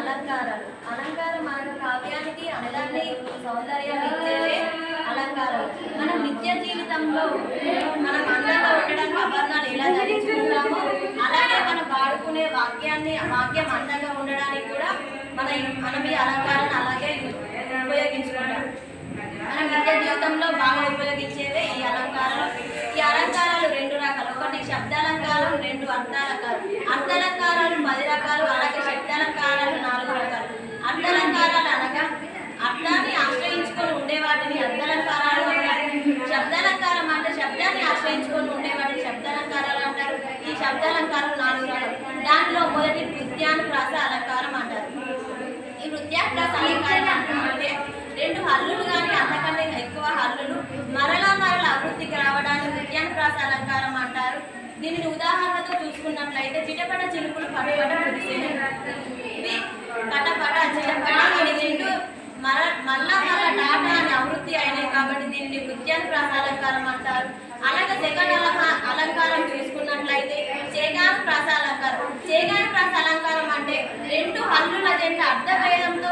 అలంకారాలు. అలంకారం మన కావ్యానికి అందాన్ని సౌందర్యాన్ని ఇచ్చేవే అలంకారాలు. మనం నిత్య జీవితంలో మనం అందంగా ఉండడానికి ఆభరణాలు ఎలా ధరించుకుంటామో అలాగే మనం వాడుకునే వాక్యం అందంగా ఉండడానికి కూడా మనం ఈ అలంకారాన్ని అలాగే ఉపయోగించుకుంటాం. మనం నిత్య జీవితంలో బాగా ఉపయోగించేవే ఈ అలంకారాలు. ఈ అలంకారాలు రెండు రకాలు. ఒకటి శబ్దాలంకారం, రెండు అర్థాలంకారం. అర్థాలంకారాలు 10 రకాలు, అలాగే శబ్దాలంకారాలు 4 రకాలు. అర్థాలంకారాలు అనగా అర్థాన్ని ఆశ్రయించుకొని ఉండే వాటిని అర్థాలంకారాలు అంటారు. శబ్దాలంకారం అంటే శబ్దాన్ని ఆశ్రయించుకొని ఉండే వాటిని శబ్దాలంకారాలు అంటారు. ఈ శబ్దాలంకారం 4 రకాలు. దానిలో మొదటి వృత్యానుప్రాస అలంకారం అంటారు. ఈ వృత్యానుప్రాస అలంకారం అంటే 2 హల్లులు కానీ అంతకంటే ఎక్కువ హల్లులు మరలా అభివృద్ధికి రావడాన్ని వృత్యానుప్రాస అలంకారం అంటారు. దీనిని ఉదాహరణతో చూసుకున్నట్లయితే చిటపట చిలుపులు పటపట కురిసేను. ఇవి పటపట చిటపట అని 2 మళ్ళా డాటా అని అభివృద్ధి అయినాయి కాబట్టి దీనిని వృత్యానుప్రాస అలంకారం అంటారు. అలాగే సెకండ్ అలంకారం చూసుకున్నట్లయితే చేగానుప్రాస అలంకారం. చేగానుప్రాస అలంకారం అంటే 2 హల్లుల జంట అర్ధభేదంతో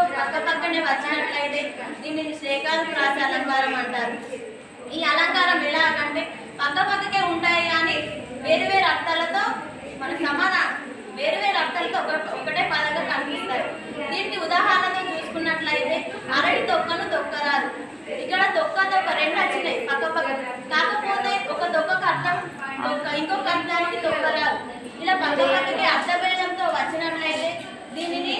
పక్కనే వచ్చినట్లయితే దీనిని చేగానుప్రాస అలంకారం అంటారు. ఈ అలంకారం ఎలాగంటే పక్కకే ఉంటాయి కానీ వేరు అర్థాలతో వేరు అర్థాలతో ఒకటే పదంగా కనిపిస్తాయి. దీనికి ఉదాహరణతో చూసుకున్నట్లయితే అరటి తొక్కను తొక్కరాదు. ఇక్కడ తొక్క 2 వచ్చినాయి పక్క కాకపోతే ఒక తొక్కకు అర్థం ఇంకొక అర్థానికి తొక్కరాదు. ఇలా పక్కకి అర్థభేదంతో వచ్చినట్లయితే దీనిని